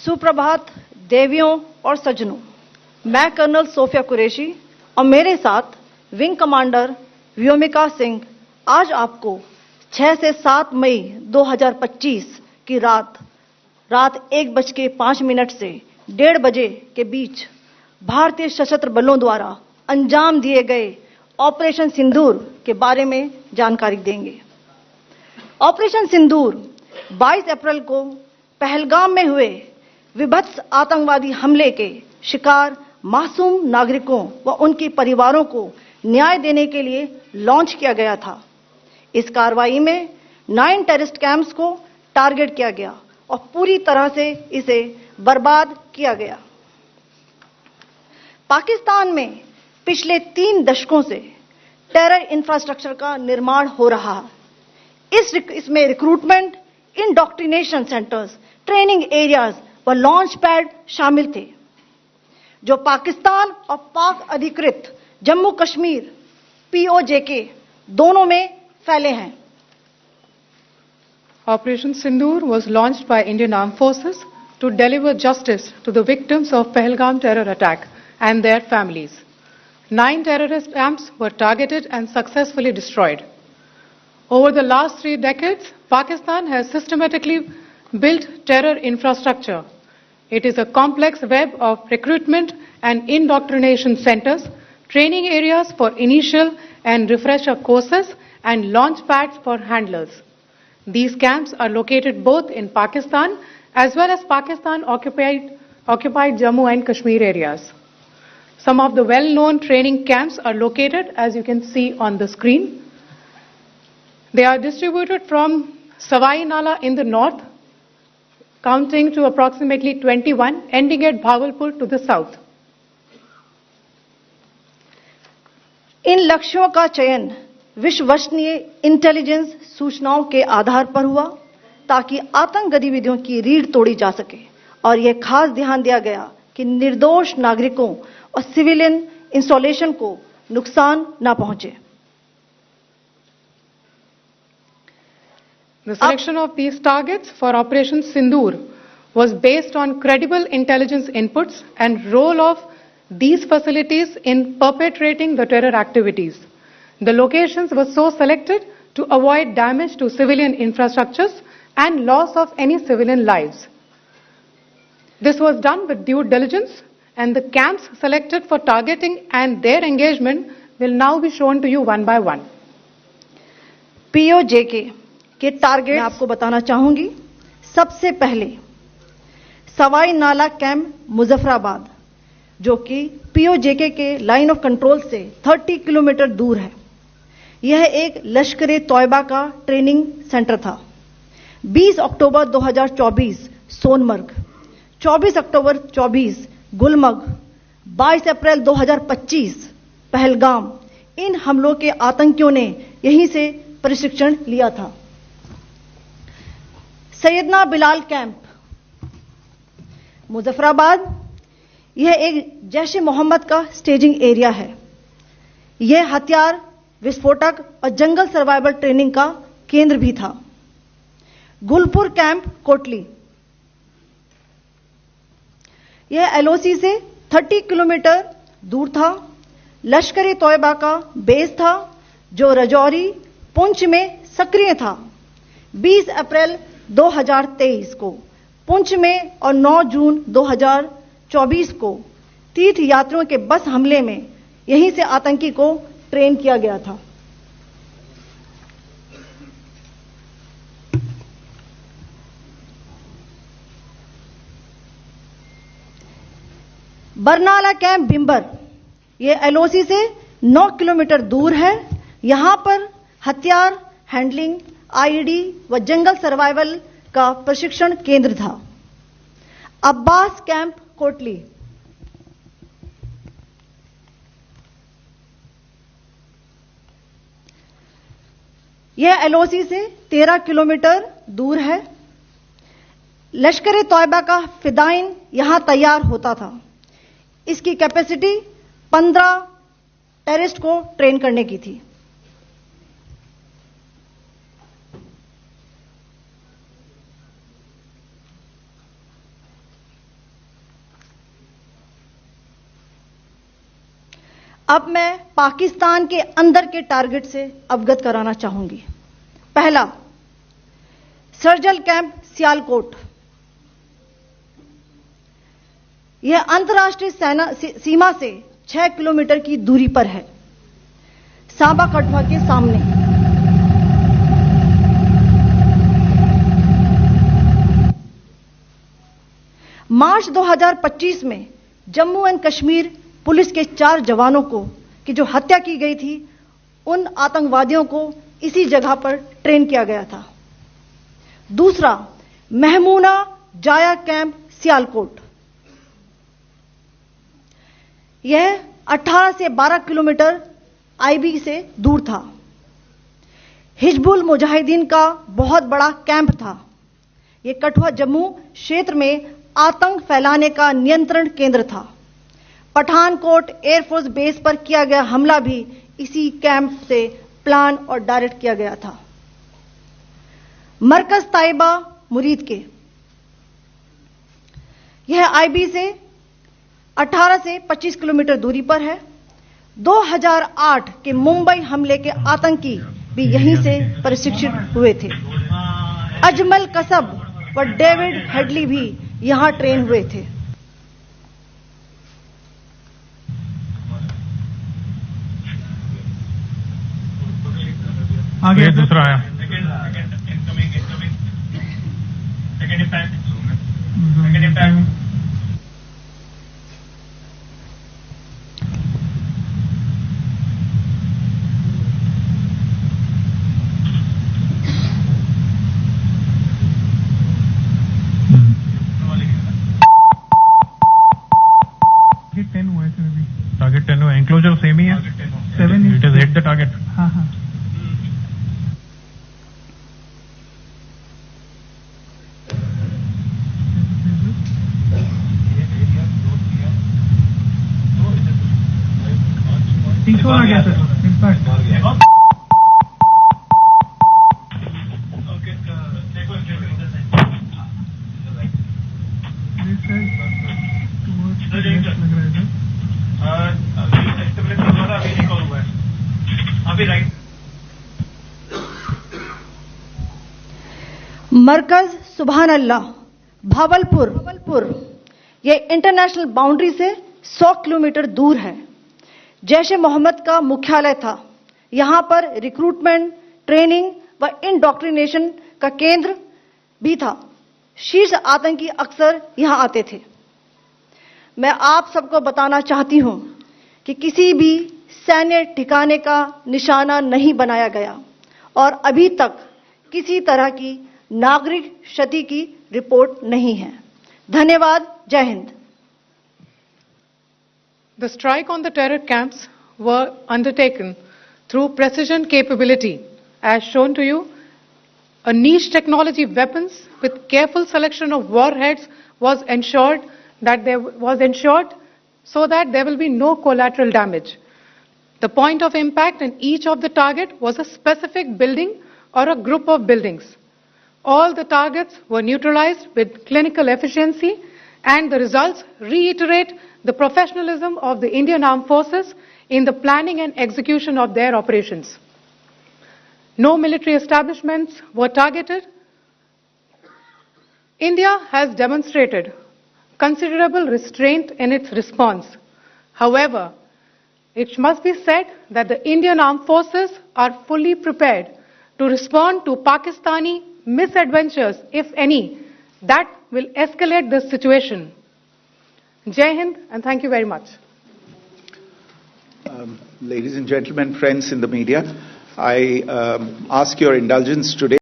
सुप्रभात देवियों और सज्जनों, मैं कर्नल सोफिया कुरैशी और मेरे साथ विंग कमांडर व्योमिका सिंह आज आपको 6 से 7 मई 2025 की रात 1:05 से 1:30 बजे के बीच भारतीय सशस्त्र बलों द्वारा अंजाम दिए गए ऑपरेशन सिंदूर के बारे में जानकारी देंगे। ऑपरेशन सिंदूर 22 अप्रैल को पहलगाम में हुए विभत्स आतंकवादी हमले के शिकार मासूम नागरिकों व उनके परिवारों को न्याय देने के लिए लॉन्च किया गया था। इस कार्रवाई में 9 टेररिस्ट कैंप्स को टारगेट किया गया और पूरी तरह से इसे बर्बाद किया गया। पाकिस्तान में पिछले 3 दशकों से टेरर इंफ्रास्ट्रक्चर का निर्माण हो रहा है। इसमें recruitment, indoctrination centres, training areas व लॉन्च पैड शामिल थे, जो पाकिस्तान और पाक अधिकृत जम्मू कश्मीर POJK दोनों में फैले हैं। Operation Sindoor was launched by Indian Armed Forces to deliver justice to the victims of Pahalgam terror attack and their families. 9 terrorist camps were targeted and successfully destroyed. Over the last 3 decades, Pakistan has systematically built terror infrastructure. It is a complex web of recruitment and indoctrination centers, training areas for initial and refresher courses, and launch pads for handlers. These camps are located both in Pakistan as well as Pakistan-occupied Jammu and Kashmir areas. Some of the well-known training camps are located, as you can see on the screen. They are distributed from Savai Nala in the north, counting to approximately 21, ending at Bhagalpur to the south. इन लक्ष्यों का चयन विश्वसनीय intelligence सूचनाओं के आधार पर हुआ ताकि आतंक गतिविधियों की रीढ़ तोड़ी जा सके, और यह खास ध्यान दिया गया कि निर्दोष नागरिकों और सिविलियन इंस्टॉलेशन को नुकसान न पहुंचे। The selection of these targets for Operation Sindoor was based on credible intelligence inputs and role of these facilities in perpetrating the terror activities. The locations were so selected to avoid damage to civilian infrastructures and loss of any civilian lives. This was done with due diligence, and the camps selected for targeting and their engagement will now be shown to you one by one. POJK के target मैं आपको बताना चाहूंगी। सबसे पहले सवाई नाला camp Muzaffarabad, जो कि POJK के लाइन ऑफ कंट्रोल से 30 किलोमीटर दूर है। यह एक लश्कर तौयबा का ट्रेनिंग सेंटर था। 20 अक्टूबर 2024 सोनमर्ग, 24 अक्टूबर 24 गुलमर्ग, 22 अप्रैल 2025 पहलगाम, इन हमलों के आतंकियों ने यहीं से प्रशिक्षण लिया था। सैयदना बिलाल कैंप मुजफ्फराबाद, यह एक जैश ए मोहम्मद का स्टेजिंग एरिया है। यह हथियार, विस्फोटक और जंगल सर्वाइवल ट्रेनिंग का केंद्र भी था। गुलपुर कैंप कोटली, यह LOC से 30 किलोमीटर दूर था। लश्कर तौयबा का बेस था, जो रजौरी, पुंछ में सक्रिय था। 20 अप्रैल 2023 को पुंछ में और 9 जून 2024 को तीर्थ यात्रियों के बस हमले में यहीं से आतंकी को ट्रेन किया गया था। बरनाला कैंप बिंबर, यह LOC से 9 किलोमीटर दूर है। यहां पर हथियार, हैंडलिंग, IED व जंगल सर्वाइवल का प्रशिक्षण केंद्र था। अब्बास कैंप कोटली, यह LOC से 13 किलोमीटर दूर है। लश्कर तौयबा का फिदाइन यहां तैयार होता था। इसकी कैपेसिटी 15 टेररिस्ट को ट्रेन करने की थी। अब मैं पाकिस्तान के अंदर के टारगेट से अवगत कराना चाहूंगी। पहला, सर्जिकल कैंप सियालकोट। यह अंतर्राष्ट्रीय सीमा से 6 किलोमीटर की दूरी पर है, सांबा कठुआ के सामने। मार्च 2025 में जम्मू एंड कश्मीर पुलिस के 4 जवानों की जो हत्या की गई थी, उन आतंकवादियों को इसी जगह पर ट्रेन किया गया था। दूसरा, महमूना जाया कैंप सियालकोट। यह 18 से 12 किलोमीटर आईबी से दूर था। हिजबुल मुजाहिदीन का बहुत बड़ा कैंप था। यह कठुआ जम्मू क्षेत्र में आतंक फैलाने का नियंत्रण केंद्र था। पठानकोट एयरफोर्स बेस पर किया गया हमला भी इसी कैंप से प्लान और डायरेक्ट किया गया था। मरकज ताइबा मुरीद के, यह आईबी से 18 से 25 किलोमीटर दूरी पर है। 2008 के मुंबई हमले के आतंकी भी यहीं से प्रशिक्षित हुए थे। अजमल कसब व डेविड हेडली भी यहां ट्रेन हुए थे। आगे दूसरा आया। टारगेट 10 हुआ, एंक्लोजर सेम ही है। 7 it is hit the target. हाँ हाँ। तीसरा आ गया सर, इम्पैक्ट। मरकज सुभान अल्लाह भावलपुर, यह इंटरनेशनल बाउंड्री से 100 किलोमीटर दूर है। जैश ए मोहम्मद का मुख्यालय था। यहां पर रिक्रूटमेंट, ट्रेनिंग व इंडॉक्ट्रिनेशन का केंद्र भी था। शीर्ष आतंकी अक्सर यहां आते थे। मैं आप सबको बताना चाहती हूं कि किसी भी सैन्य ठिकाने का निशाना नहीं बनाया गया और अभी तक किसी तरह की नागरिक क्षति की रिपोर्ट नहीं है। धन्यवाद। जय Hind. The strike on the terror camps were undertaken through precision capability. As shown to you, a niche technology weapons with careful selection of warheads was ensured so that there will be no collateral damage. The point of impact in each of the target was a specific building or a group of buildings. All the targets were neutralized with clinical efficiency, and the results reiterate the professionalism of the Indian Armed Forces in the planning and execution of their operations. No military establishments were targeted. India has demonstrated considerable restraint in its response. However, it must be said that the Indian Armed Forces are fully prepared to respond to Pakistani misadventures, if any, that will escalate this situation. Jai Hind, and thank you very much. Ladies and gentlemen, friends in the media, I ask your indulgence today.